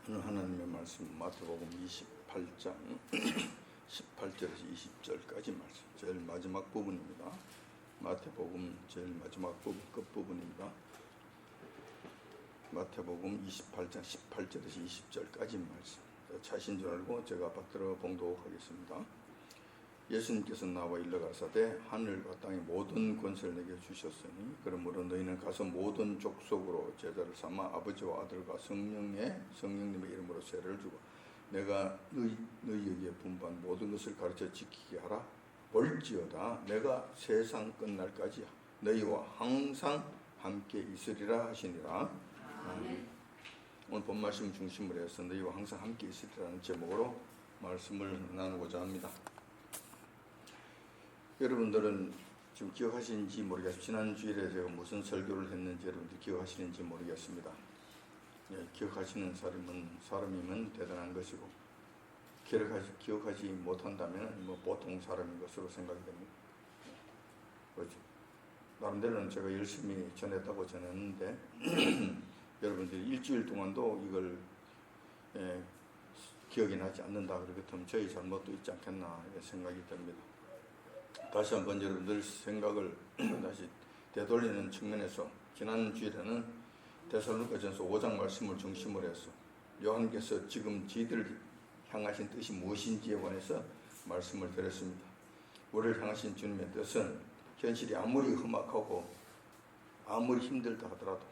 오늘 하나님의 말씀 마태복음 28장 18절에서 20절까지 말씀, 제일 마지막 부분입니다. 마태복음 제일 마지막 부분, 끝부분입니다. 마태복음 28장 18절에서 20절까지 말씀. 차신 줄 알고 제가 받들어 봉독하겠습니다. 예수님께서 나와 일러가사대 하늘과 땅의 모든 권세를 내게 주셨으니 그러므로 너희는 가서 모든 족속으로 제자를 삼아 아버지와 아들과 성령님의 이름으로 세례를 주고 내가 너희에게 분부한 모든 것을 가르쳐 지키게 하라. 볼지어다 내가 세상 끝날까지 너희와 항상 함께 있으리라 하시니라. 오늘 본 말씀 중심으로 해서 너희와 항상 함께 있으리라는 제목으로 말씀을 나누고자 합니다. 여러분들은 지금 기억하시는지 모르겠습니다. 지난 주일에 제가 무슨 설교를 했는지 여러분들 기억하시는지 모르겠습니다. 기억하시는 사람이면 대단한 것이고 기억하지 못한다면 보통 사람인 것으로 생각이 됩니다. 그렇죠? 나름대로는 제가 열심히 전했다고 전했는데 여러분들이 일주일 동안도 이걸 기억이 나지 않는다 그렇다면 저희 잘못도 있지 않겠나 생각이 듭니다. 다시 한번 여러분들 생각을 다시 되돌리는 측면에서 지난 주일에는 데살로니가전서 5장 말씀을 중심으로 해서 요한께서 지금 저희들을 향하신 뜻이 무엇인지에 관해서 말씀을 드렸습니다. 우리를 향하신 주님의 뜻은 현실이 아무리 험악하고 아무리 힘들다 하더라도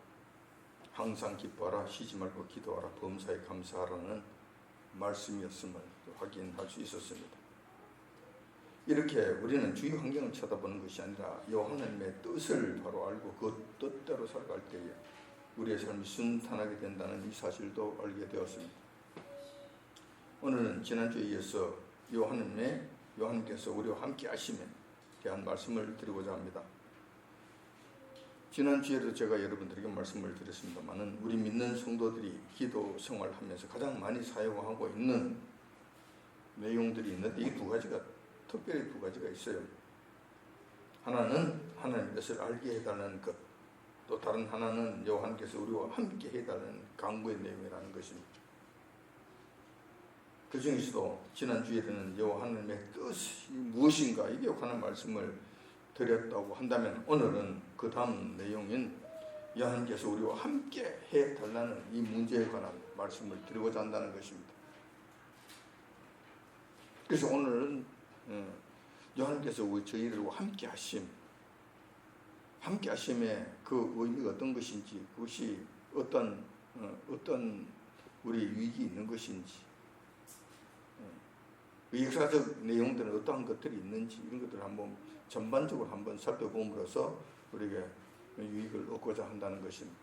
항상 기뻐하라, 쉬지 말고 기도하라, 범사에 감사하라는 말씀이었음을 확인할 수 있었습니다. 이렇게 우리는 주위 환경을 쳐다보는 것이 아니라 하나님의 뜻을 바로 알고 그 뜻대로 살아갈 때에 우리의 삶이 순탄하게 된다는 이 사실도 알게 되었습니다. 오늘은 지난주에 이어서 요한님께서 우리와 함께 하심에 대한 말씀을 드리고자 합니다. 지난주에도 제가 여러분들에게 말씀을 드렸습니다만 우리 믿는 성도들이 기도 생활하면서 가장 많이 사용하고 있는 내용들이 있는데 이 두 가지가 특별히 두 가지가 있어요. 하나는 하나님의 뜻을 알게 해달라는 것, 또 다른 하나는 요한께서 우리와 함께 해달라는 간구의 내용이라는 것입니다. 그 중에서도 지난주에는 하나님의 뜻이 무엇인가 이게 관한 말씀을 드렸다고 한다면 오늘은 그 다음 내용인 요한께서 우리와 함께 해달라는 이 문제에 관한 말씀을 드리고자 한다는 것입니다. 그래서 오늘은 요한께서 저희들과 함께 하심의 그 의미가 어떤 것인지, 그것이 어떤 우리 유익이 있는 것인지, 역사적 내용들은 어떠한 것들이 있는지 이런 것들을 한번 전반적으로 한번 살펴봄으로써 우리에게 유익을 얻고자 한다는 것입니다.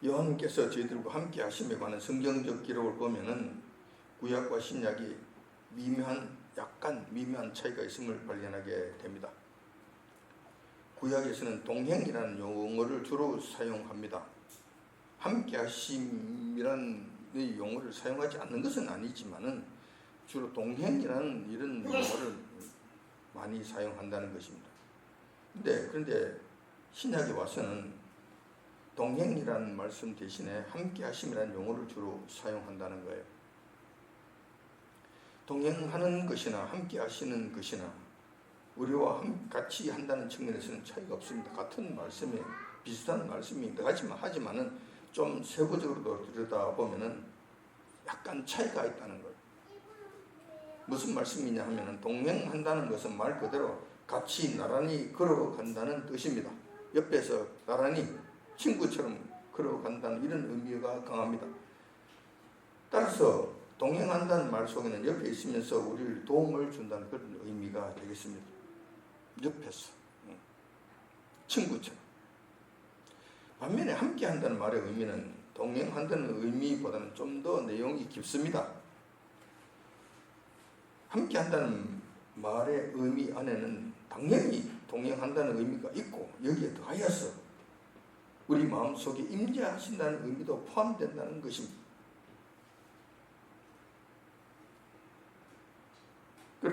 요한께서 저희들과 함께 하심에 관한 성경적 기록을 보면은 구약과 신약이 약간 미묘한 차이가 있음을 발견하게 됩니다. 구약에서는 동행이라는 용어를 주로 사용합니다. 함께 하심이라는 용어를 사용하지 않는 것은 아니지만은 주로 동행이라는 이런 용어를 많이 사용한다는 것입니다. 그런데 신약에 와서는 동행이라는 말씀 대신에 함께 하심이라는 용어를 주로 사용한다는 거예요. 동행하는 것이나 함께 하시는 것이나 우리와 같이 한다는 측면에서는 차이가 없습니다. 같은 말씀에 비슷한 말씀입니다. 하지만은 좀 세부적으로 들여다보면은 약간 차이가 있다는 거예요. 무슨 말씀이냐 하면은 동행한다는 것은 말 그대로 같이 나란히 걸어간다는 뜻입니다. 옆에서 나란히 친구처럼 걸어간다는 이런 의미가 강합니다. 따라서 동행한다는 말 속에는 옆에 있으면서 우리를 도움을 준다는 그런 의미가 되겠습니다. 옆에서 친구처럼. 반면에 함께 한다는 말의 의미는 동행한다는 의미보다는 좀 더 내용이 깊습니다. 함께 한다는 말의 의미 안에는 당연히 동행한다는 의미가 있고 여기에 더하여서 우리 마음속에 임재하신다는 의미도 포함된다는 것입니다.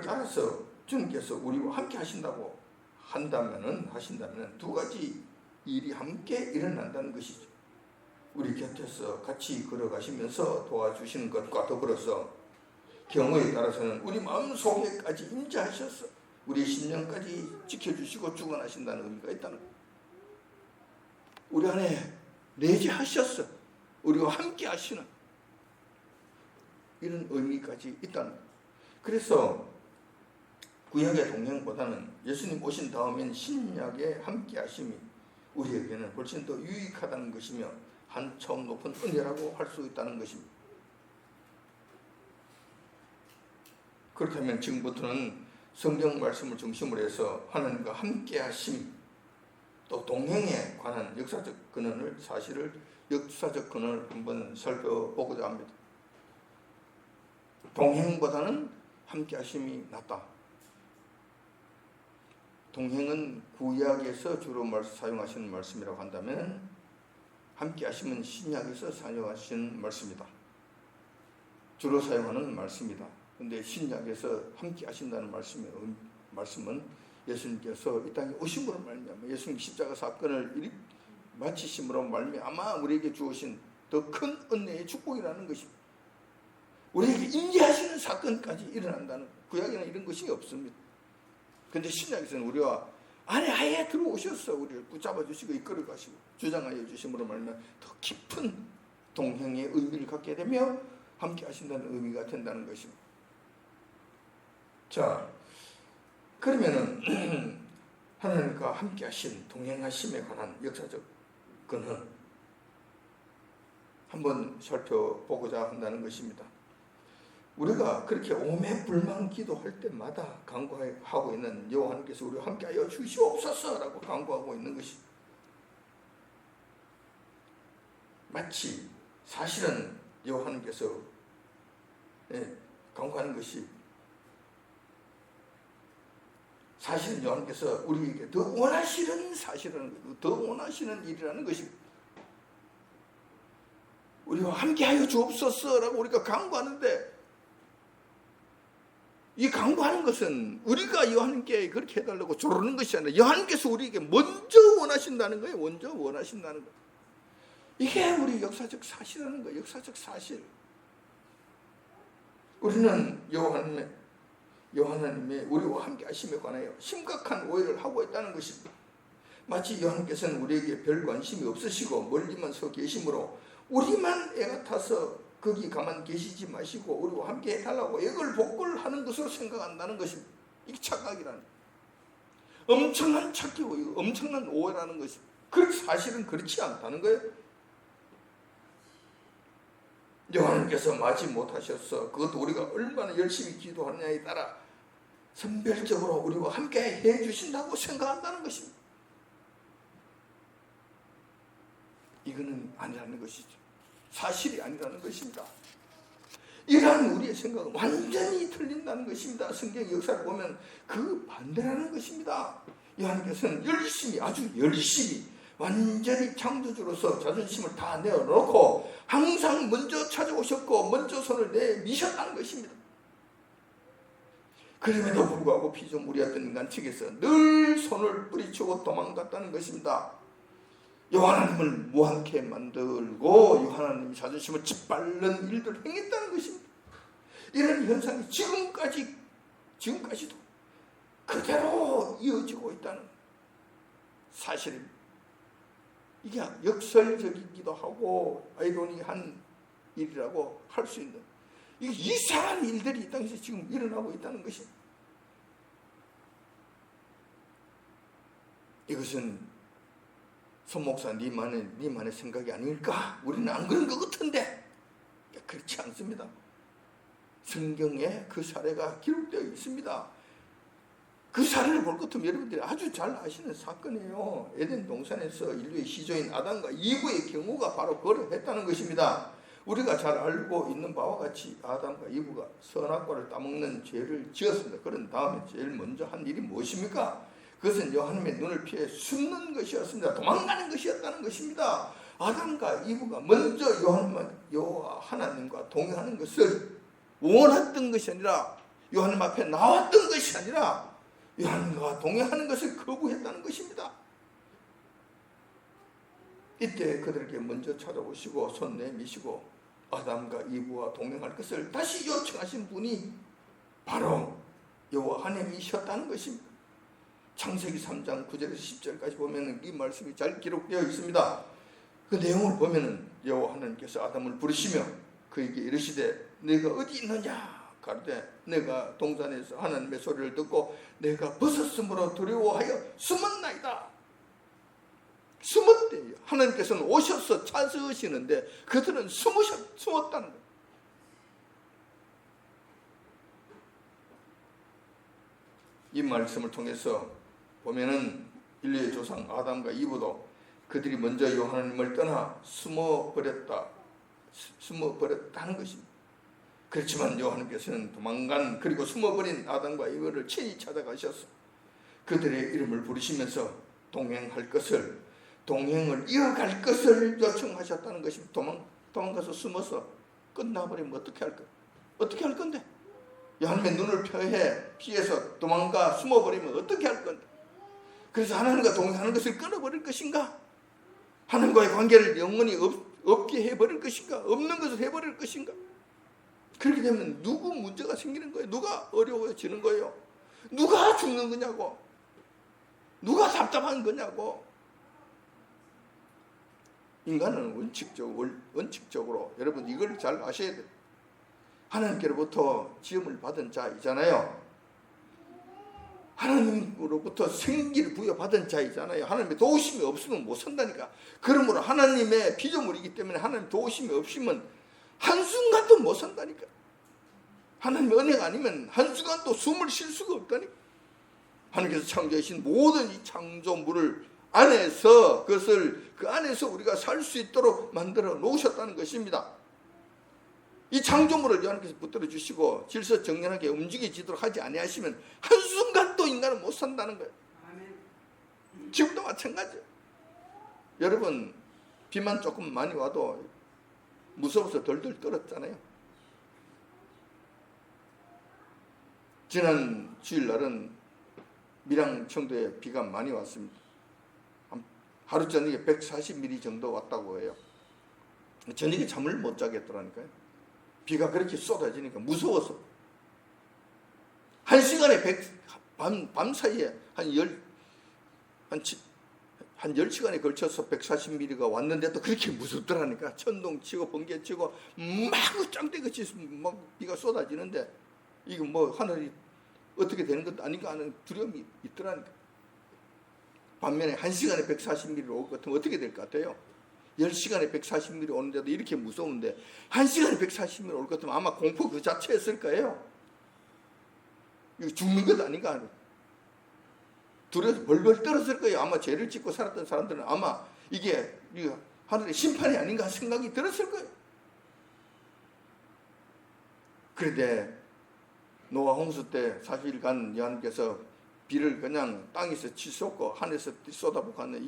따라서 주님께서 우리와 함께 하신다고 하신다면 두 가지 일이 함께 일어난다는 것이죠. 우리 곁에서 같이 걸어가시면서 도와주시는 것과 더불어서 경우에 따라서는 우리 마음속에까지 임재하셔서 우리 심령까지 지켜주시고 주관하신다는 의미가 있다는 거예요. 우리 안에 내재하셔서 우리와 함께 하시는 이런 의미까지 있다는 거예요. 그래서 구약의 동행보다는 예수님 오신 다음엔 신약의 함께 하심이 우리에게는 훨씬 더 유익하다는 것이며 한 차원 높은 은혜라고 할 수 있다는 것입니다. 그렇다면 지금부터는 성경 말씀을 중심으로 해서 하나님과 함께 하심 또 동행에 관한 역사적 근원을 한번 살펴보고자 합니다. 동행보다는 함께 하심이 낫다. 동행은 구약에서 주로 사용하시는 말씀이라고 한다면 함께 하심은 신약에서 사용하시는 말씀이다. 주로 사용하는 말씀이다. 근데 신약에서 함께 하신다는 말씀은 예수님께서 이 땅에 오심으로 말미암아 예수님 십자가 사건을 마치심으로 말미암아 우리에게 주어진 더 큰 은혜의 축복이라는 것입니다. 우리에게 임재하시는 사건까지 일어난다는 구약에는 이런 것이 없습니다. 그런데 신약에서는 우리와 안에 아예 들어오셔서 우리를 붙잡아 주시고 이끌어 가시고 주장하여 주심으로 말미암아 더 깊은 동행의 의미를 갖게 되며 함께 하신다는 의미가 된다는 것입니다. 자, 그러면은 하나님과 함께 하신 동행하심에 관한 역사적 근원 한번 살펴보고자 한다는 것입니다. 우리가 그렇게 오매불망 기도할 때마다 간구하고 있는 여호와께서 우리와 함께하여 주시옵소서라고 간구하고 있는 것이 마치 사실은 여호와께서 간구하는 것이 사실은 여호와께서 우리에게 더 원하시는 사실은 더 원하시는 일이라는 것입니다. 우리와 함께하여 주옵소서라고 우리가 간구하는데 이 간구하는 것은 우리가 여호와께 그렇게 해달라고 조르는 것이 아니라 여호와께서 우리에게 먼저 원하신다는 거예요. 먼저 원하신다는 거예요. 이게 우리 역사적 사실이라는 거예요. 역사적 사실. 우리는 여호와님의 우리와 함께 하심에 관하여 심각한 오해를 하고 있다는 것입니다. 마치 여호와께서는 우리에게 별 관심이 없으시고 멀리만 서 계시므로 우리만 애가 타서 거기 가만 계시지 마시고 우리와 함께 해달라고 애걸복걸하는 것으로 생각한다는 것입니다. 이게 착각이라는 거예요. 엄청난 착각이고 엄청난 오해라는 것입니다. 사실은 그렇지 않다는 거예요. 여호와님께서 마치 못하셔서 그것도 우리가 얼마나 열심히 기도하느냐에 따라 선별적으로 우리와 함께 해주신다고 생각한다는 것입니다. 이거는 아니라는 것이죠. 사실이 아니라는 것입니다. 이러한 우리의 생각은 완전히 틀린다는 것입니다. 성경 역사를 보면 그 반대라는 것입니다. 여호와께서는 아주 열심히 완전히 창조주로서 자존심을 다 내어놓고 항상 먼저 찾아오셨고 먼저 손을 내미셨다는 것입니다. 그럼에도 불구하고 피조물이었던 인간 측에서 늘 손을 뿌리치고 도망갔다는 것입니다. 여호와님을 무한케 만들고 여호와님의 자존심을 짓밟는 일들을 행했다는 것입니다. 이런 현상이 지금까지도 그대로 이어지고 있다는 사실입니다. 이게 역설적이기도 하고 아이러니한 일이라고 할 수 있는 이게 이상한 일들이 이 땅에서 지금 일어나고 있다는 것입니다. 이것은 손목사 니만의 생각이 아닐까? 우리는 안 그런 것 같은데 그렇지 않습니다. 성경에 그 사례가 기록되어 있습니다. 그 사례를 볼 것 같으면 여러분들이 아주 잘 아시는 사건이에요. 에덴 동산에서 인류의 시조인 아담과 이브의 경우가 바로 그걸 했다는 것입니다. 우리가 잘 알고 있는 바와 같이 아담과 이브가 선악과를 따먹는 죄를 지었습니다. 그런 다음에 제일 먼저 한 일이 무엇입니까? 그것은 여호와님의 눈을 피해 숨는 것이었습니다. 도망가는 것이었다는 것입니다. 아담과 이브가 먼저 여호와 하나님과 동행하는 것을 원했던 것이 아니라 여호와님 앞에 나왔던 것이 아니라 여호와님과 동행하는 것을 거부했다는 것입니다. 이때 그들에게 먼저 찾아오시고 손 내미시고 아담과 이브와 동행할 것을 다시 요청하신 분이 바로 여호와 하나님이셨다는 것입니다. 창세기 3장 9절에서 10절까지 보면 이 말씀이 잘 기록되어 있습니다. 그 내용을 보면 여호와 하나님께서 아담을 부르시며 그에게 이르시되 내가 어디 있느냐 가로되 내가 동산에서 하나님의 소리를 듣고 내가 벗었으므로 두려워하여 숨었나이다. 숨었대요. 하나님께서는 오셔서 찾으시는데 그들은 숨었다는 거예요. 이 말씀을 통해서 보면은 인류의 조상 아담과 이브도 그들이 먼저 하나님을 떠나 숨어버렸다는 것입니다. 그렇지만 하나님께서는 도망간 그리고 숨어버린 아담과 이브를 친히 찾아가셔서 그들의 이름을 부르시면서 동행을 이어갈 것을 요청하셨다는 것입니다. 도망가서 숨어서 끝나버리면 어떻게 할 거야? 어떻게 할 건데? 하나님의 눈을 피해서 도망가 숨어버리면 어떻게 할 건데? 그래서 하나님과 동행하는 것을 끊어버릴 것인가? 하나님과의 관계를 영원히 없게 해버릴 것인가? 없는 것을 해버릴 것인가? 그렇게 되면 누구 문제가 생기는 거예요? 누가 어려워지는 거예요? 누가 죽는 거냐고? 누가 답답한 거냐고? 인간은 원칙적으로 여러분 이걸 잘 아셔야 돼요. 하나님께로부터 지음을 받은 자이잖아요. 하나님으로부터 생기를 부여받은 자이잖아요. 하나님의 도우심이 없으면 못 산다니까. 그러므로 하나님의 피조물이기 때문에 하나님 도우심이 없으면 한순간도 못 산다니까. 하나님의 은혜가 아니면 한순간도 숨을 쉴 수가 없다니까. 하나님께서 창조하신 모든 이 창조물을 안에서 그 안에서 우리가 살 수 있도록 만들어 놓으셨다는 것입니다. 이 창조물을 하나님께서 붙들어 주시고 질서정연하게 움직여지도록 하지 아니하시면 한순간도 인간은 못 산다는 거예요. 지금도 마찬가지예요. 여러분 비만 조금 많이 와도 무서워서 덜덜 떨었잖아요. 지난 주일날은 밀양 청도에 비가 많이 왔습니다. 하루 저녁에 140mm 정도 왔다고 해요. 저녁에 잠을 못 자겠더라니까요. 비가 그렇게 쏟아지니까 무서워서. 한 시간에 밤 사이에 한 10시간에 걸쳐서 140mm가 왔는데도 그렇게 무섭더라니까. 천둥치고 번개치고 막 짱대같이 막 비가 쏟아지는데 이거 뭐 하늘이 어떻게 되는 것도 아닌가 하는 두려움이 있더라니까. 반면에 1시간에 140mm 올 것 같으면 어떻게 될 것 같아요? 10시간에 140mm 오는데도 이렇게 무서운데 1시간에 140mm 올 것 같으면 아마 공포 그 자체였을 거예요. 이거 죽는 것 아닌가 하는. 두려워서 벌벌 떨었을 거예요. 아마 죄를 짓고 살았던 사람들은 아마 이게 하늘의 심판이 아닌가 생각이 들었을 거예요. 그런데 노아 홍수 때 40일간 하나님께서 비를 그냥 땅에서 치솟고 하늘에서 쏟아붓고 하는데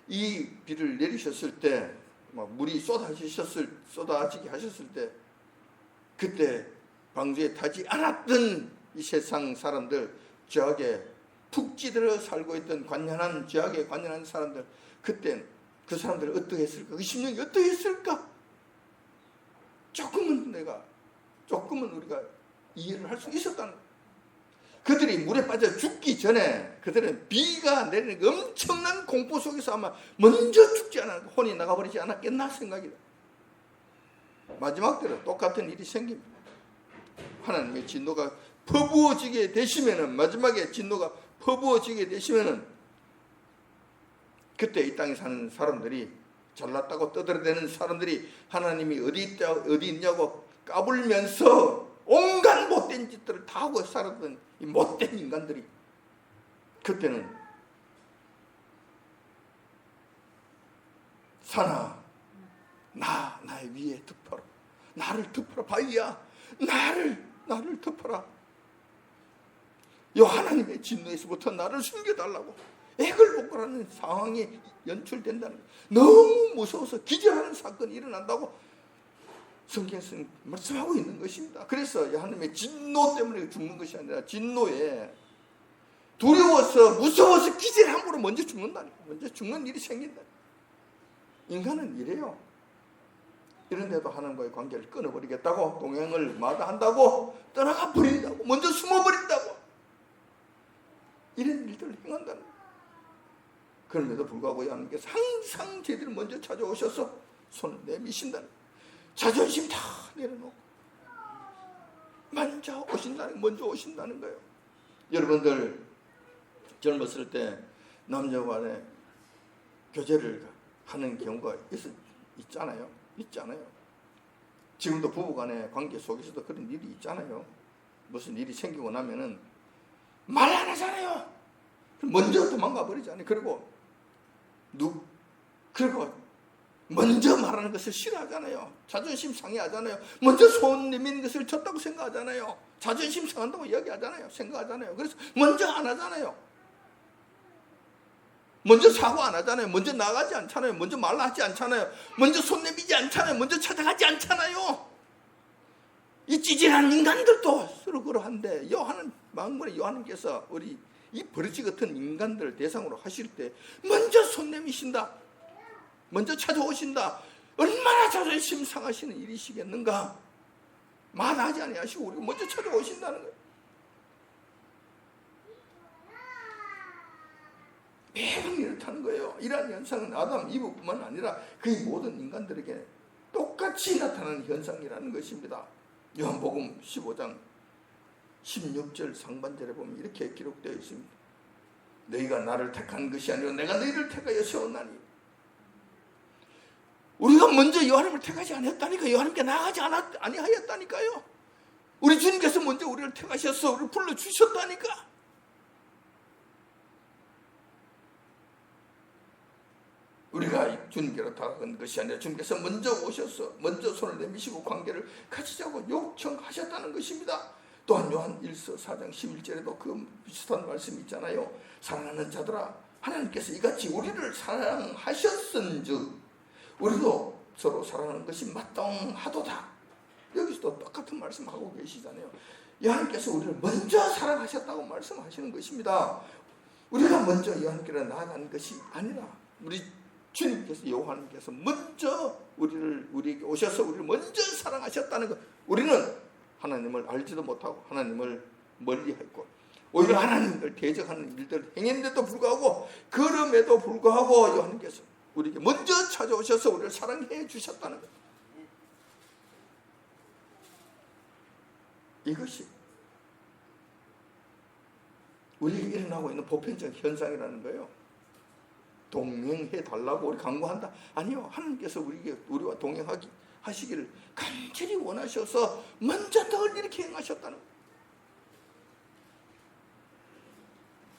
이 비를 내리셨을 때 막 물이 쏟아지게 하셨을 때 그때 방주에 타지 않았던 이 세상 사람들, 죄악에 푹 찌들어 살고 있던 죄악에 관련한 사람들, 그때 그 사람들은 어떻게 했을까? 그 심령이 어떻게 했을까? 조금은 우리가 이해를 할 수 있었다는 거예요. 그들이 물에 빠져 죽기 전에 그들은 비가 내리는 엄청난 공포 속에서 아마 먼저 죽지 않았고 혼이 나가버리지 않았겠나 생각이 나. 마지막 때로 똑같은 일이 생깁니다. 하나님의 진노가 퍼부어지게 되시면은, 마지막에 진노가 퍼부어지게 되시면은 그때 이 땅에 사는 사람들이, 잘났다고 떠들어대는 사람들이 하나님이 어디 있냐고 까불면서 온갖 못된 짓들을 다 하고 살았던 이 못된 인간들이, 그때는 사나 나의 위에 덮어라, 나를 덮어라, 바위야 나를 덮어라, 요 하나님의 진노에서부터 나를 숨겨달라고 애걸복걸하는 상황이 연출된다는 거예요. 너무 무서워서 기절하는 사건이 일어난다고 성경에서는 말씀하고 있는 것입니다. 그래서 하나님의 진노 때문에 죽는 것이 아니라 진노에 두려워서 무서워서 기절함으로 먼저 죽는다니까. 먼저 죽는 일이 생긴다. 인간은 이래요. 이런데도 하나님과의 관계를 끊어버리겠다고, 동행을 마다한다고, 떠나가 버린다고, 먼저 숨어버린다고, 이런 일들을 행한다는 거예요. 그럼에도 불구하고 하나님께서 항상 저희들을 먼저 찾아오셔서 손을 내미신다는 거예요. 자존심 다 내려놓고 먼저 오신다는 거예요. 여러분들 젊었을 때 남녀 간에 교제를 하는 경우가 있잖아요. 지금도 부부간의 관계 속에서도 그런 일이 있잖아요. 무슨 일이 생기고 나면은 말 안 하잖아요. 먼저 도망가 버리잖아요. 그리고 먼저 말하는 것을 싫어하잖아요. 자존심 상해하잖아요. 먼저 손 내미는 것을 졌다고 생각하잖아요. 자존심 상한다고 이야기하잖아요. 생각하잖아요. 그래서 먼저 안 하잖아요. 먼저 사고 안 하잖아요. 먼저 나가지 않잖아요. 먼저 말하지 않잖아요. 먼저 손 내미지 않잖아요. 먼저 찾아가지 않잖아요. 이 찌질한 인간들도 서로 그러한데 망군의 요한님께서 우리 이 버러지 같은 인간들을 대상으로 하실 때 먼저 손 내미신다. 먼저 찾아오신다. 얼마나 자존심 상하시는 일이시겠는가. 말하지 아니하시고 우리가 먼저 찾아오신다는 거예요. 매번 이렇다는 거예요. 이러한 현상은 아담, 이브뿐만 아니라 거의 모든 인간들에게 똑같이 나타나는 현상이라는 것입니다. 요한복음 15장 16절 상반절에 보면 이렇게 기록되어 있습니다. 너희가 나를 택한 것이 아니라 내가 너희를 택하여 세웠나니. 우리가 먼저 요한님을 택하지 않았다니까. 요한님께 나가지 아니하였다니까요. 우리 주님께서 먼저 우리를 택하셔서 우리를 불러주셨다니까. 우리가 주님께로 다가간 것이 아니라 주님께서 먼저 오셔서 먼저 손을 내미시고 관계를 가지자고 요청하셨다는 것입니다. 또한 요한 1서 4장 11절에도 그 비슷한 말씀이 있잖아요. 사랑하는 자들아, 하나님께서 이같이 우리를 사랑하셨은즉 우리도 서로 사랑하는 것이 마땅하도다. 여기서도 똑같은 말씀하고 계시잖아요. 하나님께서 우리를 먼저 사랑하셨다고 말씀하시는 것입니다. 우리가 먼저 하나님께로 나아가는 것이 아니라 우리 주님께서 여호와님께서 먼저 우리에게 오셔서 우리를 먼저 사랑하셨다는 것. 우리는 하나님을 알지도 못하고 하나님을 멀리했고 오히려 하나님을 대적하는 일들을 행했는데도 불구하고 그럼에도 불구하고 여호와님께서 우리에게 먼저 찾아오셔서 우리를 사랑해 주셨다는 것. 이것이 우리에게 일어나고 있는 보편적 현상이라는 거예요. 동행해 달라고 우리 강구한다. 아니요. 하나님께서 우리와 동행하시기를 간절히 원하셔서 먼저 늘 이렇게 행하셨다는 거예요.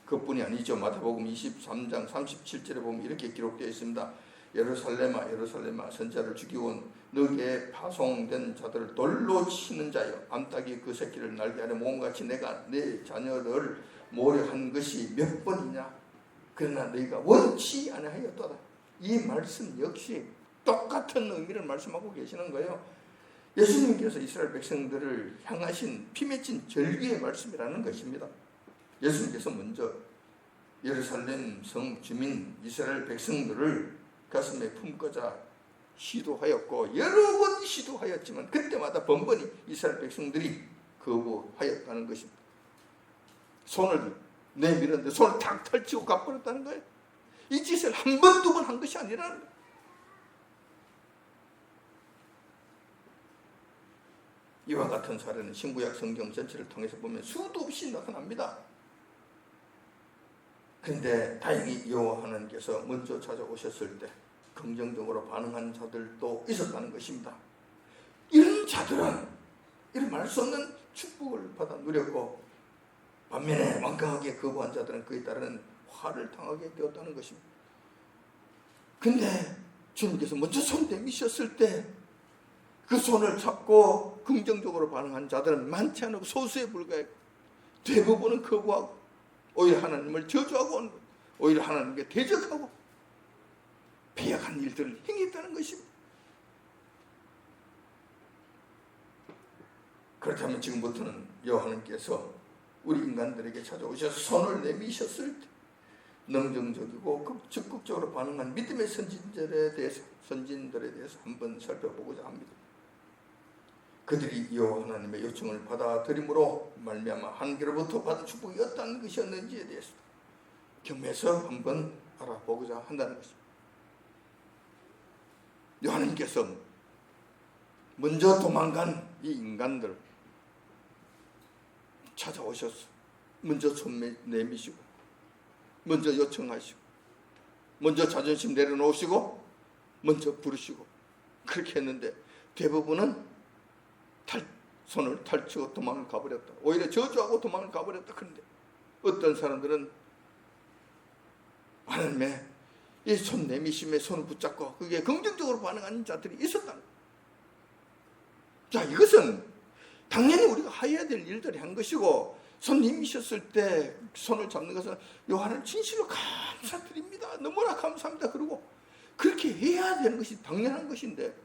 그뿐이 아니죠. 마태복음 23장 37절에 보면 이렇게 기록되어 있습니다. 예루살렘아 예루살렘아 선자를 죽이고 너에게 파송된 자들을 돌로 치는 자여 암탉이 그 새끼를 날게 하려 몸같이 내가 내 자녀를 모려한 것이 몇 번이냐. 그러나 너희가 원치 아니하였도다. 이 말씀 역시 똑같은 의미를 말씀하고 계시는 거예요. 예수님께서 이스라엘 백성들을 향하신 피 맺힌 절기의 말씀이라는 것입니다. 예수님께서 먼저 예루살렘 성 주민 이스라엘 백성들을 가슴에 품고자 시도하였고 여러 번 시도하였지만 그때마다 번번이 이스라엘 백성들이 거부하였다는 것입니다. 손을 내밀었는데 손을 탁 펼치고 가버렸다는 거예요. 이 짓을 한 번, 두 번 한 것이 아니라는 거예요. 이와 같은 사례는 신구약 성경 전체를 통해서 보면 수도 없이 나타납니다. 그런데 다행히 여호와 하나님께서 먼저 찾아오셨을 때 긍정적으로 반응한 자들도 있었다는 것입니다. 이런 자들은 이런 말 수 없는 축복을 받아 누렸고 반면에 완강하게 거부한 자들은 그에 따른 화를 당하게 되었다는 것입니다. 근데 주님께서 먼저 손 내미셨을 때 그 손을 잡고 긍정적으로 반응한 자들은 많지 않고 소수에 불과해. 대부분은 거부하고 오히려 하나님을 저주하고 오히려 하나님께 대적하고 배역한 일들을 행했다는 것입니다. 그렇다면 지금부터는 여호와님께서 우리 인간들에게 찾아오셔서 손을 내미셨을 때 능동적이고 적극적으로 반응한 믿음의 선진들에 대해서 한번 살펴보고자 합니다. 그들이 여호와 하나님의 요청을 받아들임으로 말미암아 하나님께로부터 받은 축복이 어떤 것이었는지에 대해서 겸해서 한번 알아보고자 한다는 것입니다. 하나님께서 먼저 도망간 이 인간들 찾아오셔서 먼저 손 내미시고 먼저 요청하시고 먼저 자존심 내려놓으시고 먼저 부르시고 그렇게 했는데 대부분은 손을 탈치고 도망을 가버렸다. 오히려 저주하고 도망을 가버렸다. 그런데 어떤 사람들은 하나님의 이 손 내미심에 손을 붙잡고 그게 긍정적으로 반응하는 자들이 있었다. 자, 이것은 당연히 우리가 해야 될 일들이 한 것이고 손 내미셨을 때 손을 잡는 것은 요한을 진실로 감사드립니다. 너무나 감사합니다. 그리고 그렇게 해야 되는 것이 당연한 것인데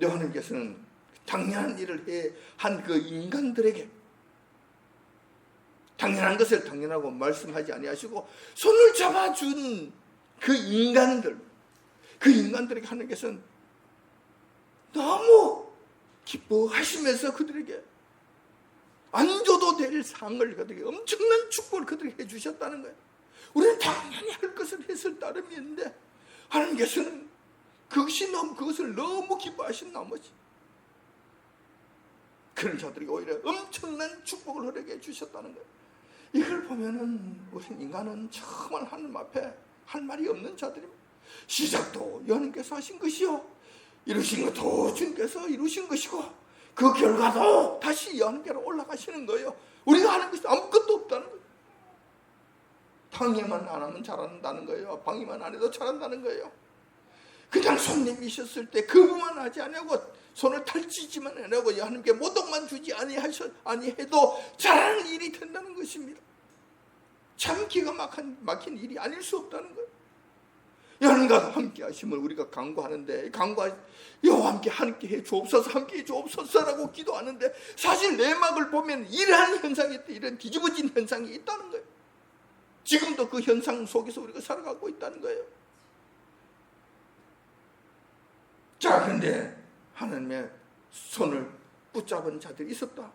요한님께서는 당연한 일을 한 그 인간들에게 당연한 것을 당연하고 말씀하지 아니하시고 손을 잡아준 그 인간들에게 하나님께서는 너무 기뻐하시면서 그들에게 안 줘도 될 상을 그들에게 엄청난 축복을 그들에게 해주셨다는 거예요. 우리는 당연히 할 것을 했을 따름이 있는데 하나님께서는 그것을 너무 기뻐하신 나머지 그런 자들에게 오히려 엄청난 축복을 허락해 주셨다는 거예요. 이걸 보면은 우리 인간은 정말 하나님 앞에 할 말이 없는 자들입니다. 시작도 하나님께서 하신 것이요, 이루신 것도 주님께서 이루신 것이고 그 결과도 다시 하나님께로 올라가시는 거예요. 우리가 하는 것이 아무것도 없다는 거예요. 방해만 안 하면 잘한다는 거예요. 방해만 안 해도 잘한다는 거예요. 그냥 손 내미셨을 때 거부만 하지 아니하고 손을 탈치지만 아니하고 하나님께 모독만 주지 아니해도 잘하는 일이 된다는 것입니다. 참 기가 막힌 일이 아닐 수 없다는 거예요. 하나님과 함께 하심을 우리가 간구하는데 여호와 함께 해 주옵소서, 함께 해 주옵소서라고 기도하는데 사실 내막을 보면 이러한 현상이 있다, 이런 뒤집어진 현상이 있다는 거예요. 지금도 그 현상 속에서 우리가 살아가고 있다는 거예요. 자, 그런데 하나님의 손을 붙잡은 자들이 있었다.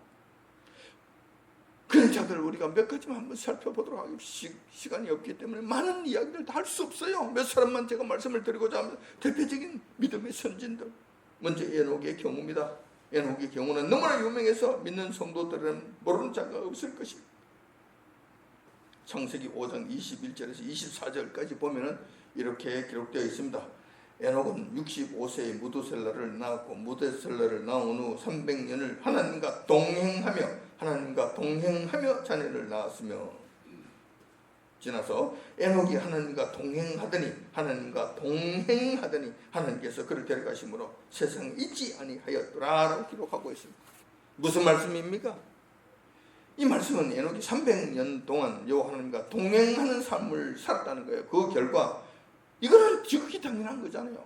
그런 자들을 우리가 몇 가지만 한번 살펴보도록 하겠습니다. 시간이 없기 때문에 많은 이야기를 다 할 수 없어요. 몇 사람만 제가 말씀을 드리고자 합니다. 대표적인 믿음의 선진들, 먼저 에녹의 경우입니다. 에녹의 경우는 너무나 유명해서 믿는 성도들은 모르는 자가 없을 것입니다. 창세기 5장 21절에서 24절까지 보면은 이렇게 기록되어 있습니다. 에녹은 65세에 무두셀라를 낳았고 무두셀라를 낳은 후 300년을 하나님과 동행하며 자녀를 낳았으며 지나서 에녹이 하나님과 동행하더니 하나님께서 그를 데려가심으로 세상에 있지 아니하였더라라고 기록하고 있습니다. 무슨 말씀입니까? 이 말씀은 에녹이 300년 동안 여호와 하나님과 동행하는 삶을 살았다는 거예요. 그 결과 이거는 지극히 당연한 거잖아요.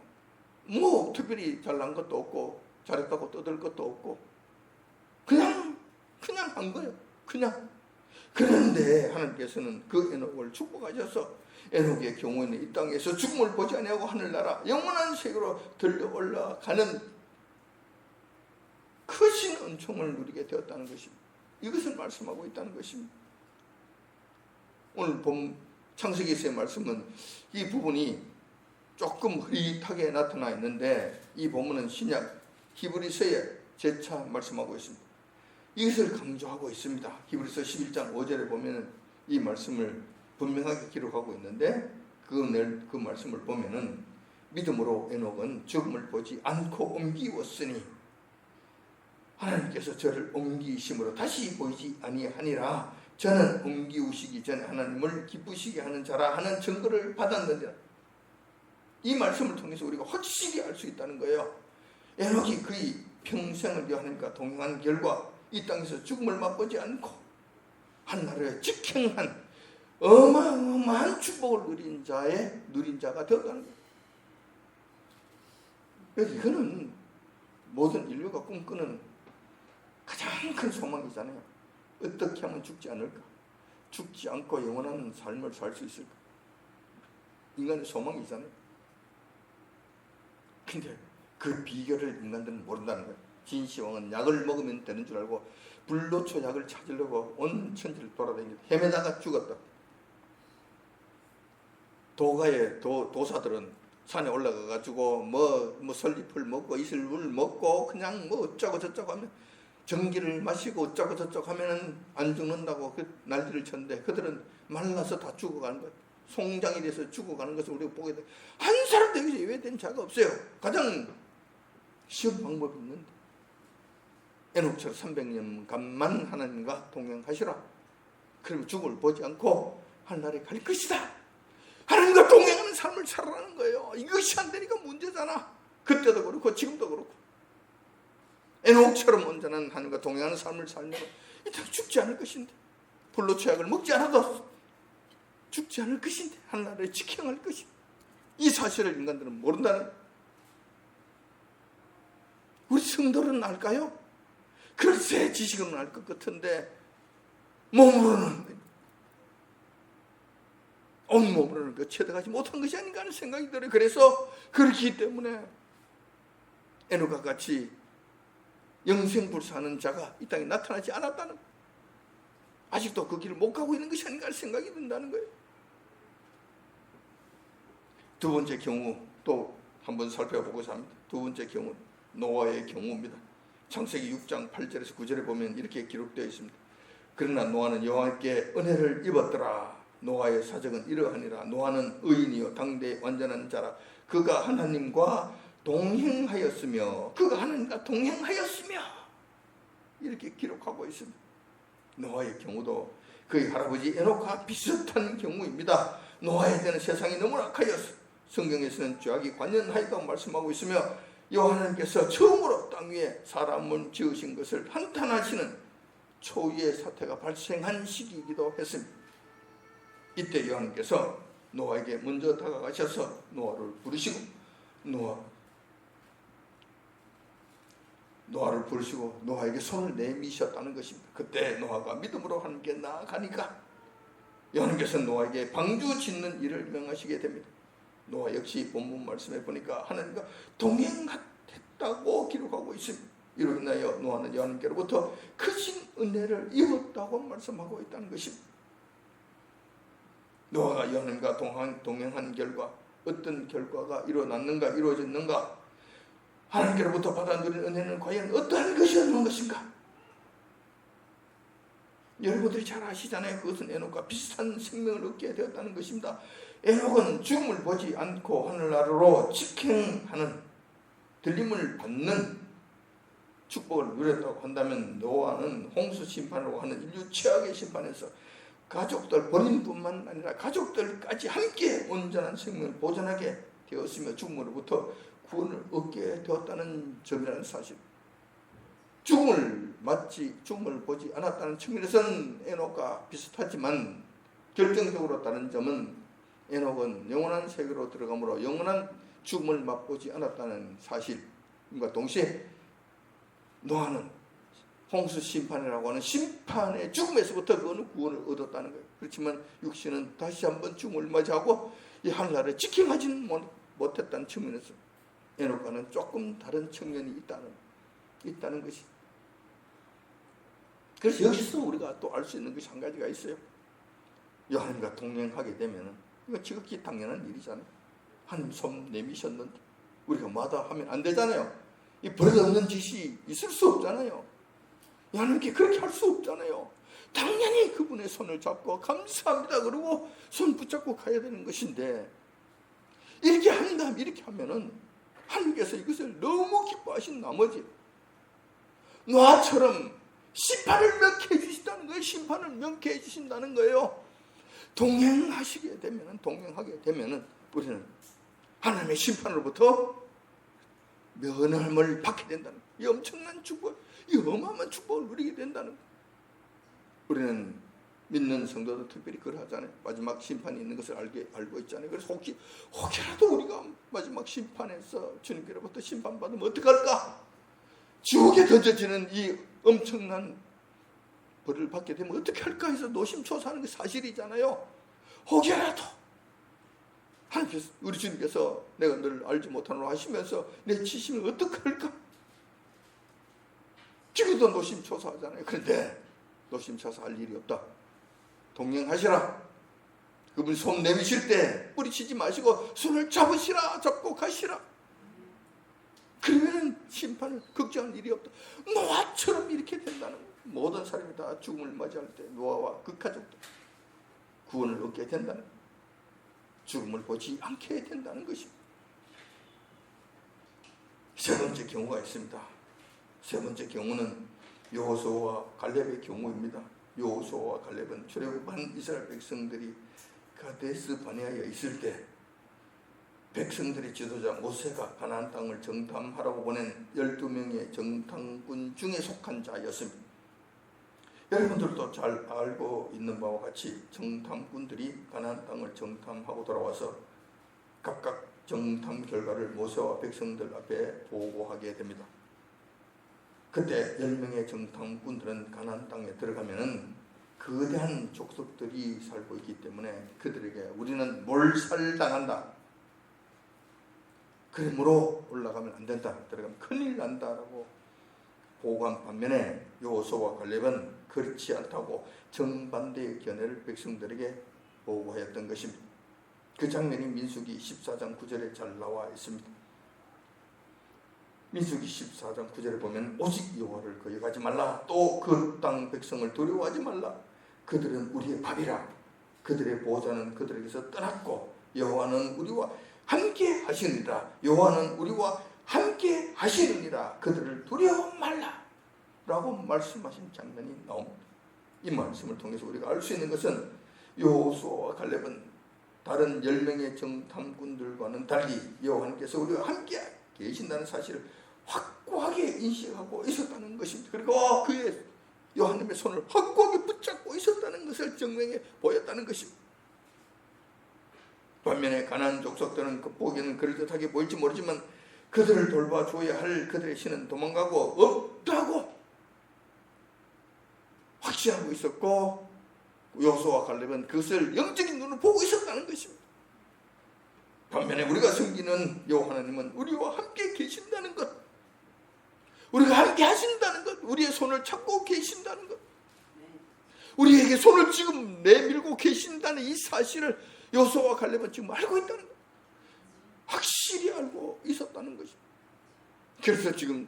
뭐 특별히 잘난 것도 없고 잘했다고 떠들 것도 없고 그냥 한 거예요. 그냥. 그런데 하나님께서는 그 에녹을 축복하셔서 에녹의 경우에는 이 땅에서 죽음을 보지 아니하고 하늘나라 영원한 세계로 들려 올라가는 크신 은총을 누리게 되었다는 것입니다. 이것을 말씀하고 있다는 것입니다. 오늘 본 창세기에서의 말씀은 이 부분이 조금 흐릿하게 나타나 있는데 이 본문은 신약 히브리서에 재차 말씀하고 있습니다. 이것을 강조하고 있습니다. 히브리서 11장 5절에 보면 이 말씀을 분명하게 기록하고 있는데 그 말씀을 보면은 믿음으로 에녹은 죽음을 보지 않고 옮기웠으니 하나님께서 저를 옮기심으로 다시 보이지 아니하니라. 저는 옮기우시기 전에 하나님을 기쁘시게 하는 자라 하는 증거를 받았느니라. 이 말씀을 통해서 우리가 확실히 알 수 있다는 거예요. 에녹이 그의 평생을 하나님과 동행한 결과 이 땅에서 죽음을 맛보지 않고 한나라에 직행한 어마어마한 축복을 누린 자가 되었다는 거예요. 이거는 모든 인류가 꿈꾸는 가장 큰 소망이잖아요. 어떻게 하면 죽지 않을까? 죽지 않고 영원한 삶을 살 수 있을까? 인간의 소망이잖아요. 근데 그 비결을 인간들은 모른다는 거예요. 진시황은 약을 먹으면 되는 줄 알고 불로초 약을 찾으려고 온 천지를 돌아다니다 헤매다가 죽었다. 도가의 도사들은 산에 올라가가지고 뭐 설리풀 먹고 이슬물 먹고 그냥 뭐 어쩌고 저쩌고 하면 전기를 마시고 어쩌고 저쩌고 하면은 안 죽는다고 그 난리를 쳤는데 그들은 말라서 다 죽어가는 거예요. 송장이 돼서 죽어가는 것을 우리가 보게 돼. 한 사람도 여기서 예외된 자가 없어요. 가장 쉬운 방법이 있는데 에녹처럼 300년간만 하나님과 동행하시라. 그리고 죽음을 보지 않고 하늘나라에 갈 것이다. 하나님과 동행하는 삶을 살아라는 거예요. 이것이 안 되니까 문제잖아. 그때도 그렇고 지금도 그렇고. 에녹처럼 온전한 하나님과 동행하는 삶을 살면 이따 죽지 않을 것인데, 불로 죄악을 먹지 않아도 죽지 않을 것인데 하늘나라에 지켜갈 것이. 이 사실을 인간들은 모른다는. 우리 성도는 알까요? 글쎄 지식은 알 것 같은데 몸으로는 온몸으로는 그 체득하지 못한 것이 아닌가 하는 생각이 들어요. 그래서 그렇기 때문에 에녹과 같이 영생불사하는 자가 이 땅에 나타나지 않았다는, 아직도 그 길을 못 가고 있는 것이 아닌가 하는 생각이 든다는 거예요. 두 번째 경우 또 한번 살펴보고자 합니다. 두 번째 경우 노아의 경우입니다. 창세기 6장 8절에서 9절에 보면 이렇게 기록되어 있습니다. 그러나 노아는 여호와께 은혜를 입었더라. 노아의 사적은 이러하니라. 노아는 의인이요 당대의 완전한 자라. 그가 하나님과 동행하였으며 이렇게 기록하고 있습니다. 노아의 경우도 그의 할아버지 에녹과 비슷한 경우입니다. 노아에 대한 세상이 너무 악하여서 성경에서는 죄악이 관연하였다고 말씀하고 있으며 여호와께서 처음으로 땅 위에 사람을 지으신 것을 한탄하시는 초유의 사태가 발생한 시기이기도 했습니다. 이때 여호와께서 노아에게 먼저 다가가셔서 노아를 부르시고 노아를 부르시고 노아에게 손을 내미셨다는 것입니다. 그때 노아가 믿음으로 하나님께 나아가니까 여호와께서 노아에게 방주 짓는 일을 명하시게 됩니다. 노아 역시 본문 말씀에 보니까 하나님과 동행했다고 기록하고 있습니다. 이로 인하여 노아는 여호와께로부터 크신 은혜를 입었다고 말씀하고 있다는 것입니다. 노아가 여호와님과 동행한 결과 어떤 결과가 이루어졌는가? 하나님께로부터 받아 누린 은혜는 과연 어떠한 것이었는 것인가? 여러분들이 잘 아시잖아요. 그것은 에녹과 비슷한 생명을 얻게 되었다는 것입니다. 에녹은 죽음을 보지 않고 하늘나라로 직행하는, 들림을 받는 축복을 누렸다고 한다면 노아는 홍수 심판이라고 하는 인류 최악의 심판에서 가족들 본인뿐만 아니라 가족들까지 함께 온전한 생명을 보존하게 되었으며 죽음으로부터 구원을 얻게 되었다는 점이라는 사실. 죽음을 보지 않았다는 측면에서는 에녹과 비슷하지만 결정적으로 다른 점은 에녹은 영원한 세계로 들어가므로 영원한 죽음을 맛보지 않았다는 사실과 동시에 노아는 홍수 심판이라고 하는 심판의 죽음에서부터 그는 구원을 얻었다는 거예요. 그렇지만 육신은 다시 한번 죽음을 맞이하고 이 하늘나라에 직행하지는 못했다는 측면에서 에녹과는 조금 다른 측면이 있다는 것이. 그래서 여기서 우리가 또 알 수 있는 것이 한 가지가 있어요. 여호와님과 동행하게 되면은 이거 지극히 당연한 일이잖아요. 하나님 손 내미셨는데 우리가 마다하면 안 되잖아요. 이 버릇없는 짓이 있을 수 없잖아요. 하나님께 그렇게 할 수 없잖아요. 당연히 그분의 손을 잡고 감사합니다 그러고 손 붙잡고 가야 되는 것인데, 이렇게 하면은 하나님께서 이것을 너무 기뻐하신 나머지 노아처럼 심판을 명쾌해 주신다는 거예요. 심판을 명쾌해 주신다는 거예요. 동행하게 되면은 우리는 하나님의 심판으로부터 면함을 받게 된다는 거예요. 이 엄청난 축복, 이 어마어마한 축복을 누리게 된다는 거예요. 우리는 믿는 성도도 특별히 그러하잖아요. 마지막 심판이 있는 것을 알고 있잖아요. 그래서 혹여라도 우리가 마지막 심판에서 주님께로부터 심판받으면 어떡할까? 지옥에 던져지는 이 엄청난 벌을 받게 되면 어떻게 할까 해서 노심초사하는 게 사실이잖아요. 혹여라도 하나님께서, 우리 주님께서 내가 너를 알지 못하노라 하시면서 내치시면 어떡할까? 지금도 노심초사하잖아요. 그런데 노심초사할 일이 없다. 동행하시라. 그분이 손 내미실 때 뿌리치지 마시고 손을 잡으시라. 잡고 가시라. 그러면 심판을 걱정할 일이 없다. 노아처럼 이렇게 된다는 거예요. 모든 사람이 다 죽음을 맞이할 때 노아와 그 가족도 구원을 얻게 된다는 거예요. 죽음을 보지 않게 된다는 것입니다. 세 번째 경우가 있습니다. 세 번째 경우는 여호수아와 갈렙의 경우입니다. 여호수아와 갈렙은 출애굽한 이스라엘 백성들이 가데스 바네아에 있을 때 백성들의 지도자 모세가 가나안 땅을 정탐하라고 보낸 12명의 정탐꾼 중에 속한 자였습니다. 여러분들도 잘 알고 있는 바와 같이 정탐꾼들이 가나안 땅을 정탐하고 돌아와서 각각 정탐 결과를 모세와 백성들 앞에 보고하게 됩니다. 그때 10명의 정탐꾼들은 가나안 땅에 들어가면은 거대한 족속들이 살고 있기 때문에 그들에게 우리는 몰살당한다. 그러므로 올라가면 안 된다. 들어가면 큰일 난다라고 보고한 반면에 여호수아와 갈렙은 그렇지 않다고 정반대의 견해를 백성들에게 보고하였던 것입니다. 그 장면이 민수기 14장 9절에 잘 나와 있습니다. 민수기 14장 9절에 보면 오직 여호와를 거역하지 말라. 또 그 땅 백성을 두려워하지 말라. 그들은 우리의 밥이라. 그들의 보호자는 그들에게서 떠났고 여호와는 우리와 함께 하시느니라. 여호와는 우리와 함께 하시느니라. 그들을 두려워 말라 라고 말씀하신 장면이 나옵니다. 이 말씀을 통해서 우리가 알 수 있는 것은 여호수아와 갈렙은 다른 10명의 정탐꾼들과는 달리 여호와께서 우리와 함께 계신다는 사실을 확고하게 인식하고 있었다는 것입니다. 그리고 그의 하나님의 손을 확고하게 붙잡고 있었다는 것을 증명해 보였다는 것입니다. 반면에 가나안 족속들은 겉보기에는 그럴듯하게 보일지 모르지만 그들을 돌봐줘야 할 그들의 신은 도망가고 없다고 확신하고 있었고 여호수아와 갈렙은 그것을 영적인 눈으로 보고 있었다는 것입니다. 반면에 우리가 섬기는 여호와 하나님은 우리와 함께 계신다는 것, 우리가 함께 하신다는 것, 우리의 손을 잡고 계신다는 것, 우리에게 손을 지금 내밀고 계신다는 이 사실을 여호수아와 갈렙은 지금 알고 있다는 것, 확실히 알고 있었다는 것입니다. 그래서 지금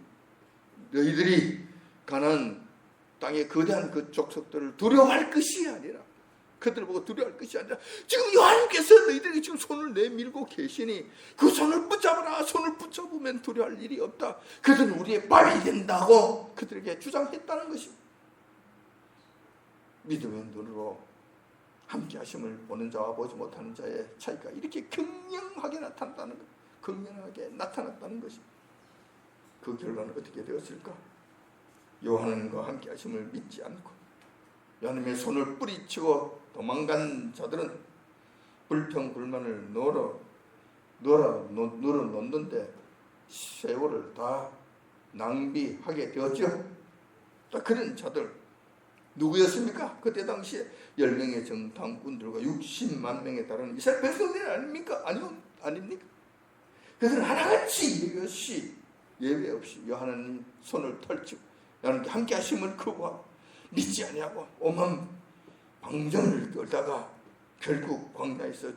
너희들이 가나안 땅의 거대한 그 족속들을 두려워할 것이 아니라, 그들을 보고 두려워할 것이 아니라 지금 여호와님께서 너희들에게 지금 손을 내밀고 계시니 그 손을 붙잡아라. 손을 붙잡으면 두려워할 일이 없다. 그들은 우리의 밥이 된다고 그들에게 주장했다는 것입니다. 믿음의 눈으로 함께 하심을 보는 자와 보지 못하는 자의 차이가 이렇게 극명하게 나타났다는 것, 극명하게 나타났다는 것입니다. 그 결과는 어떻게 되었을까? 여호와님과 함께 하심을 믿지 않고 여호와님의 손을 뿌리치고 도망간 자들은 불평불만을 늘어놓는데 세월을 다 낭비하게 되었죠. 그런 자들 누구였습니까? 그때 당시에 10명의 정탐꾼들과 60만 명에 달하는 이스라엘 백성들 아닙니까? 아닙니까? 그들은 하나같이 이것이 예외 없이 여호와님 손을 펼치고 여호와님께 함께 하심을 거부하고 믿지 아니하고 오만 방전을 떨다가 결국 광야에서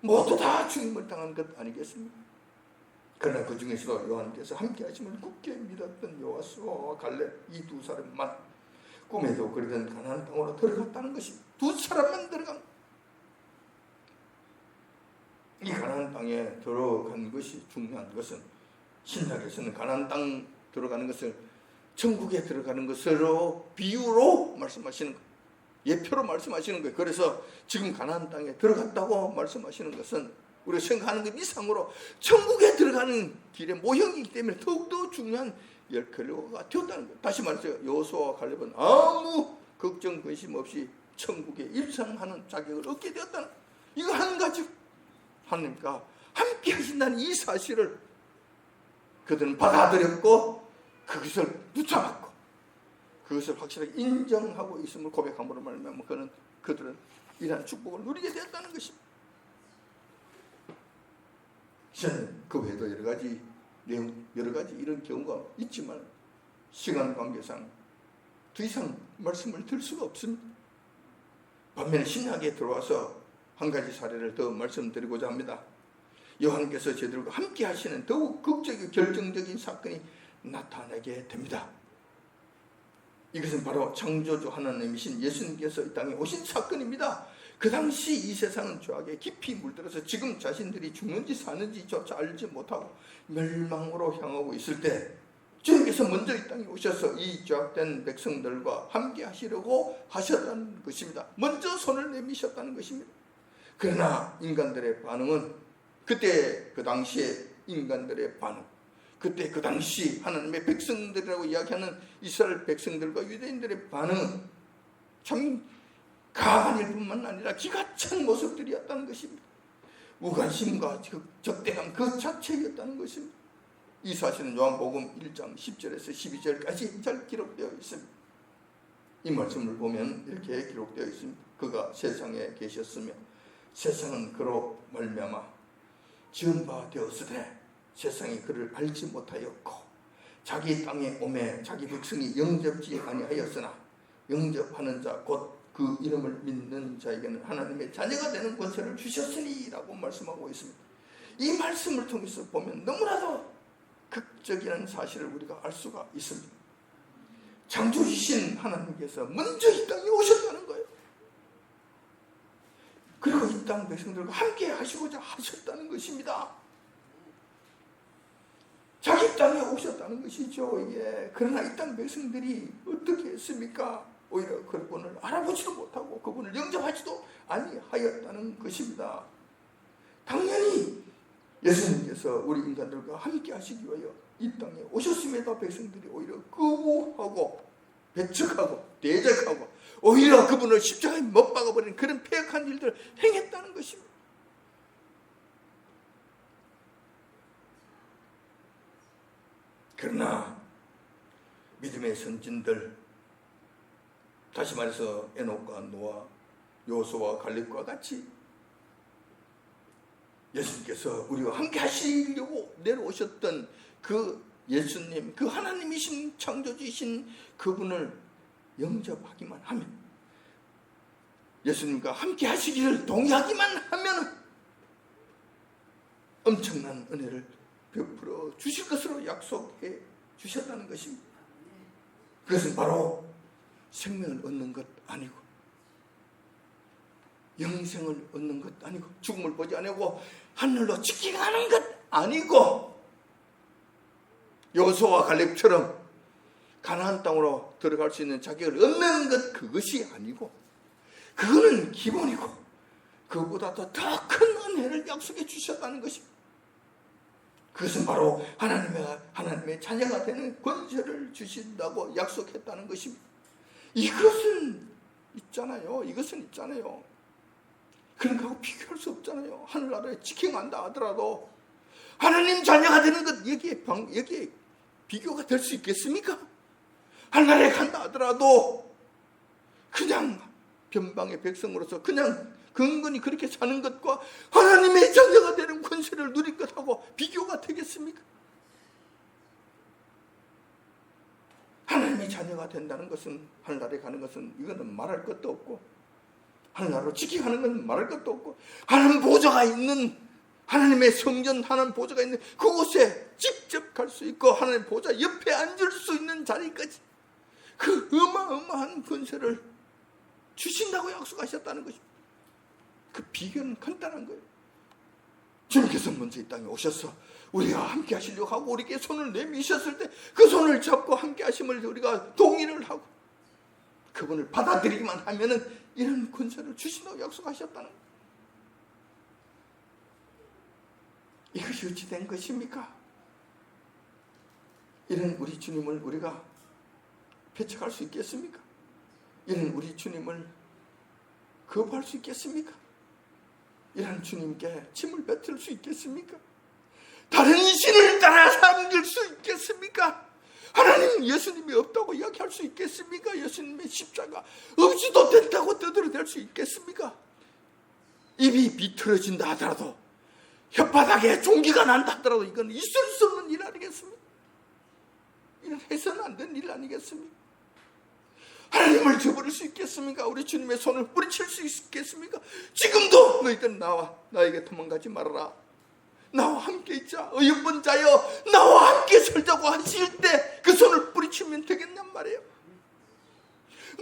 모두 다 죽임을 당한 것 아니겠습니까? 그러나 그 중에서도 여호와님께서 함께 하심을 굳게 믿었던 여호수아와 갈렙 이 두 사람만 꿈에도 그리던 가나안 땅으로 들어갔다는 것입니다. 두 사람만 들어간, 이 가나안 땅에 들어간 것이 중요한 것은 신약에서는 가나안 땅 들어가는 것을 천국에 들어가는 것으로 비유로 말씀하시는 거예요. 예표로 말씀하시는 거예요. 그래서 지금 가나안 땅에 들어갔다고 말씀하시는 것은 우리가 생각하는 것 이상으로 천국에 들어가는 길의 모형이기 때문에 더욱더 중요한 결과가 되었다는 거예요. 다시 말해서 여호수아와 갈렙은 아무 걱정 근심 없이 천국에 입성하는 자격을 얻게 되었다는 거예요. 이거 한 가지 하나님과 함께 하신다는 이 사실을 그들은 받아들였고 그것을 붙잡았고 그것을 확실하게 인정하고 있음을 고백함으로 말미암아 그들은 이러한 축복을 누리게 되었다는 것입니다. 저는 그 외에도 여러 가지 이런 경우가 있지만 시간 관계상 더 이상 말씀을 드릴 수가 없습니다. 반면에 신약에 들어와서 한 가지 사례를 더 말씀드리고자 합니다. 여호와께서 저희들과 함께 하시는 더욱 극적이고 결정적인 사건이 나타나게 됩니다. 이것은 바로 창조주 하나님이신 예수님께서 이 땅에 오신 사건입니다. 그 당시 이 세상은 죄악에 깊이 물들어서 지금 자신들이 죽는지 사는지조차 알지 못하고 멸망으로 향하고 있을 때 주님께서 먼저 이 땅에 오셔서 이 죄악된 백성들과 함께 하시려고 하셨다는 것입니다. 먼저 손을 내미셨다는 것입니다. 그러나 인간들의 반응은 그때 그 당시에 인간들의 반응, 그때 그 당시 하나님의 백성들이라고 이야기하는 이스라엘 백성들과 유대인들의 반응은 참 가관일 뿐만 아니라 기가 찬 모습들이었다는 것입니다. 무관심과 적대감 그 자체였다는 것입니다. 이 사실은 요한복음 1장 10절에서 12절까지 잘 기록되어 있습니다. 이 말씀을 보면 이렇게 기록되어 있습니다. 그가 세상에 계셨으며 세상은 그로 말미암아 지은 바 되었으되 세상이 그를 알지 못하였고 자기 땅에 오매 자기 백성이 영접지 아니하였으나 영접하는 자 곧 그 이름을 믿는 자에게는 하나님의 자녀가 되는 권세를 주셨으니 라고 말씀하고 있습니다. 이 말씀을 통해서 보면 너무나도 극적인 사실을 우리가 알 수가 있습니다. 창조주신 하나님께서 먼저 이 땅에 오셨다는 거예요. 그리고 이 땅 백성들과 함께 하시고자 하셨다는 것입니다. 자기 땅에 오셨다는 것이죠. 예. 그러나 이 땅 백성들이 어떻게 했습니까? 오히려 그분을 알아보지도 못하고 그분을 영접하지도 아니하였다는 것입니다. 당연히 예수님께서 우리 인간들과 함께 하시기 위하여 이 땅에 오셨음에도 백성들이 오히려 거부하고 배척하고 대적하고 오히려 그분을 십자가에 못 박아버리는 그런 폐역한 일들을 행했다는 것입니다. 그러나 믿음의 선진들, 다시 말해서 에녹과 노아, 요수와 갈렙과 같이 예수님께서 우리와 함께 하시려고 내려오셨던 그 예수님, 그 하나님이신 창조주이신 그분을 영접하기만 하면, 예수님과 함께 하시기를 동의하기만 하면 엄청난 은혜를 베풀어 주실 것으로 약속해 주셨다는 것입니다. 그것은 바로 생명을 얻는 것 아니고 영생을 얻는 것 아니고 죽음을 보지 아니고 하늘로 직행하는 것 아니고 여호수아와 갈렙처럼 가나안 땅으로 들어갈 수 있는 자격을 얻는 것, 그것이 아니고 그거는 기본이고 그보다도 더 큰 은혜를 약속해 주셨다는 것입니다. 그것은 바로 하나님의 자녀가 되는 권세를 주신다고 약속했다는 것입니다. 이것은 있잖아요. 그런 거하고 비교할 수 없잖아요. 하늘나라에 직행한다 하더라도 하나님 자녀가 되는 것, 여기에 비교가 될 수 있겠습니까? 하늘나라에 간다 하더라도 그냥 변방의 백성으로서 그냥 근근히 그렇게 사는 것과 하나님의 자녀가 되는 권세를 누릴 것하고 비교가 되겠습니까? 하나님의 자녀가 된다는 것은, 하늘나라에 가는 것은 이거는 말할 것도 없고, 하늘나라로 직행하는 것은 말할 것도 없고, 하나님 보좌가 있는, 하나님의 성전 하나님 보좌가 있는 그곳에 직접 갈 수 있고 하나님 보좌 옆에 앉을 수 있는 자리까지 그 어마어마한 권세를 주신다고 약속하셨다는 것입니다. 그 비교는 간단한 거예요. 주님께서 먼저 이 땅에 오셔서 우리가 함께 하시려고 하고 우리에게 손을 내미셨을 때 그 손을 잡고 함께 하심을 우리가 동의를 하고 그분을 받아들이기만 하면은 이런 권세를 주신다고 약속하셨다는 거예요. 이것이 어찌 된 것입니까? 이런 우리 주님을 우리가 배척할 수 있겠습니까? 이런 우리 주님을 거부할 수 있겠습니까? 이런 주님께 침을 뱉을 수 있겠습니까? 다른 신을 따라 섬길 수 있겠습니까? 하나님 예수님이 없다고 이야기할 수 수 있겠습니까? 예수님의 십자가 없이도 된다고 떠들어댈 수 있겠습니까? 입이 비틀어진다 하더라도, 혓바닥에 종기가 난다 하더라도 이건 있을 수 없는 일 아니겠습니까? 이건 해서는 안 되는 일 아니겠습니까? 하나님을 저버릴 수 있겠습니까? 우리 주님의 손을 뿌리칠 수 있겠습니까? 지금도 너희들 나에게 도망가지 말아라, 나와 함께 있자, 어여쁜 자여 나와 함께 살자고 하실 때 그 손을 뿌리치면 되겠냔 말이에요.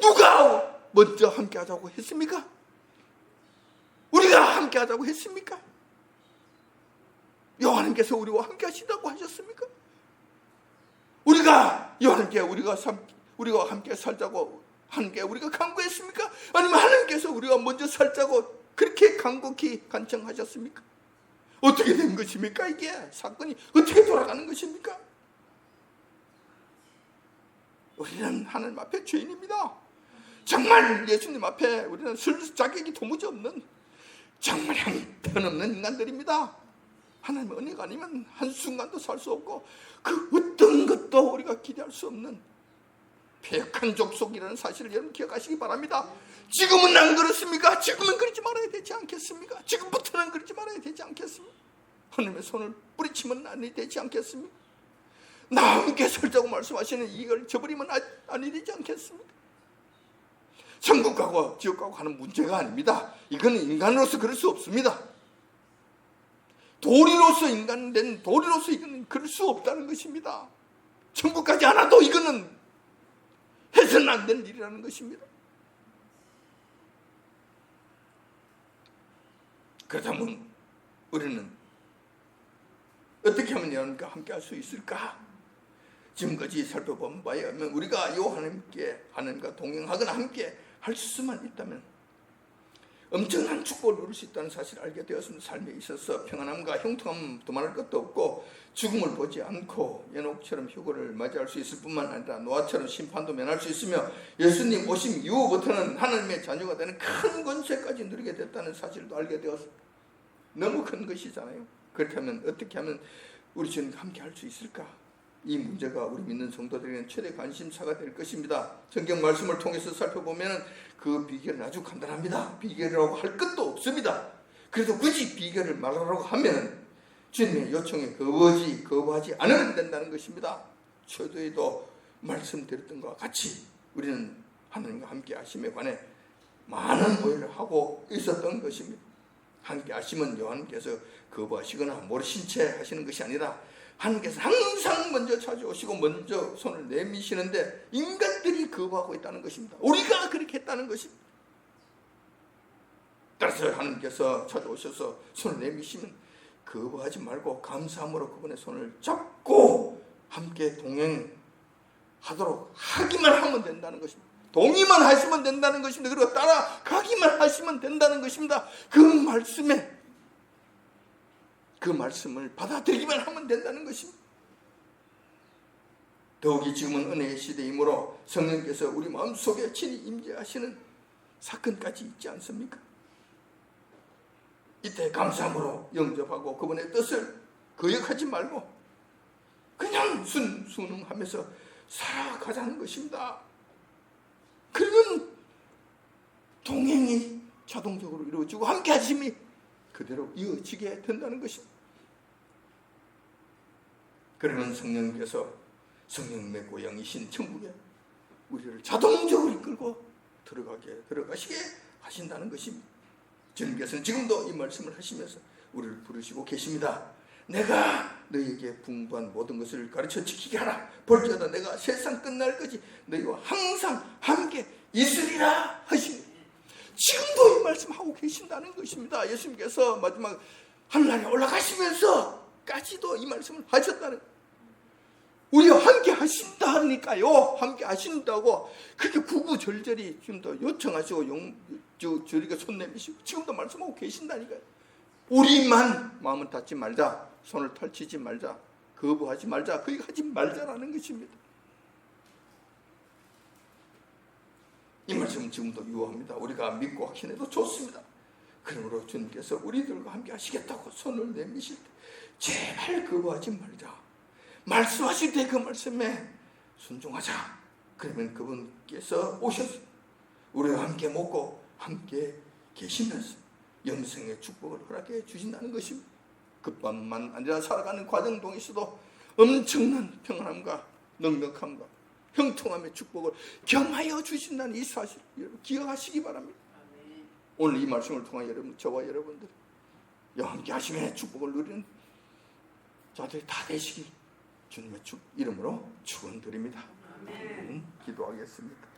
누가 먼저 함께 하자고 했습니까? 우리가 함께 하자고 했습니까? 여호와님께서 우리와 함께 하시다고 하셨습니까? 여호와님께 우리가 함께 살자고 하는 게 우리가 간구했습니까? 아니면 하나님께서 우리가 먼저 살자고 그렇게 간곡히 간청하셨습니까? 어떻게 된 것입니까? 이게 사건이 어떻게 돌아가는 것입니까? 우리는 하나님 앞에 죄인입니다. 정말 예수님 앞에 우리는 설 자격이 도무지 없는, 정말 형편없는 인간들입니다. 하나님의 은혜가 아니면 한순간도 살 수 없고 그 어떤 것도 우리가 기대할 수 없는 패역한 족속이라는 사실을 여러분 기억하시기 바랍니다. 지금은 안 그렇습니까? 지금은 그러지 말아야 되지 않겠습니까? 지금부터는 그러지 말아야 되지 않겠습니까? 하나님의 손을 뿌리치면 아니 되지 않겠습니까? 나와 함께 살자고 말씀하시는 이걸 저버리면 아니 되지 않겠습니까? 천국 가고 지옥 가고 하는 문제가 아닙니다. 이거는 인간으로서 그럴 수 없습니다. 도리로서 인간된 도리로서 이거는 그럴 수 없다는 것입니다. 천국 가지 않아도 이거는 해서는 안 되는 일이라는 것입니다. 그렇다면 우리는 어떻게 하면 여러분과 함께 할 수 있을까? 지금까지 살펴본 바에 의하면 우리가 이 하나님과 동행하거나 함께 할 수만 있다면 엄청난 축복을 누릴 수 있다는 사실을 알게 되었습니다. 삶에 있어서 평안함과 형통함 두말할 것도 없고 죽음을 보지 않고 연옥처럼 휴거를 맞이할 수 있을 뿐만 아니라 노아처럼 심판도 면할 수 있으며 예수님 오심 이후부터는 하나님의 자녀가 되는 큰 권세까지 누리게 됐다는 사실도 알게 되었습니다. 너무 큰 것이잖아요. 그렇다면 어떻게 하면 우리 주님과 함께 할 수 있을까? 이 문제가 우리 믿는 성도들에게는 최대 관심사가 될 것입니다. 성경 말씀을 통해서 살펴보면 그 비결은 아주 간단합니다. 비결이라고 할 것도 없습니다. 그래도 굳이 비결을 말하라고 하면 주님의 요청에 거부하지 않으면 된다는 것입니다. 초도에도 말씀드렸던 것과 같이 우리는 하나님과 함께 하심에 관해 많은 오해를 하고 있었던 것입니다. 함께 하심은 요한께서 거부하시거나 모르신 채 하시는 것이 아니라 하나님께서 항상 먼저 찾아오시고 먼저 손을 내미시는데 인간들이 거부하고 있다는 것입니다. 우리가 그렇게 했다는 것입니다. 따라서 하나님께서 찾아오셔서 손을 내미시면 거부하지 말고 감사함으로 그분의 손을 잡고 함께 동행하도록 하기만 하면 된다는 것입니다. 동의만 하시면 된다는 것입니다. 그리고 따라가기만 하시면 된다는 것입니다. 그 말씀을 받아들이기만 하면 된다는 것입니다. 더욱이 지금은 은혜의 시대이므로 성령께서 우리 마음속에 친히 임재하시는 사건까지 있지 않습니까? 이때 감사함으로 영접하고 그분의 뜻을 거역하지 말고 그냥 순응하면서 살아가자는 것입니다. 그러면 동행이 자동적으로 이루어지고 함께 하심이 그대로 이어지게 된다는 것입니다. 그러면 성령께서 성령의 고향이신 천국에 우리를 자동적으로 이끌고 들어가시게 하신다는 것입니다. 주님께서는 지금도 이 말씀을 하시면서 우리를 부르시고 계십니다. 내가 너희에게 풍부한 모든 것을 가르쳐 지키게 하라. 볼지어다 내가 세상 끝날까지 너희와 항상 함께 있으리라 하시니 지금도 이 말씀하고 계신다는 것입니다. 예수님께서 마지막 하늘나라에 올라가시면서까지도 이 말씀을 하셨다는, 우리와 함께 하신다니까요. 함께 하신다고 그렇게 구구절절히 지금도 요청하시고 저리가 손 내미시고 지금도 말씀하고 계신다니까요. 우리만 마음을 닫지 말자, 손을 펼치지 말자, 거부하지 말자, 거역하지 말자라는 것입니다. 이 말씀은 지금도 유효합니다. 우리가 믿고 확신해도 좋습니다. 그러므로 주님께서 우리들과 함께 하시겠다고 손을 내미실 때 제발 거부하지 말자. 말씀하실 때 그 말씀에 순종하자. 그러면 그분께서 오셔서 우리와 함께 먹고 함께 계시면서 영생의 축복을 허락해 주신다는 것입니다. 그뿐만 아니라 살아가는 과정 동에서도 엄청난 평안함과 넉넉함과 형통함의 축복을 경하여 주신다는 이 사실 여러분 기억하시기 바랍니다. 오늘 이 말씀을 통해 여러분, 저와 여러분들 함께 하시며 축복을 누리는 자들이 다 되시기 주님의 이름으로 축원드립니다. 기도하겠습니다.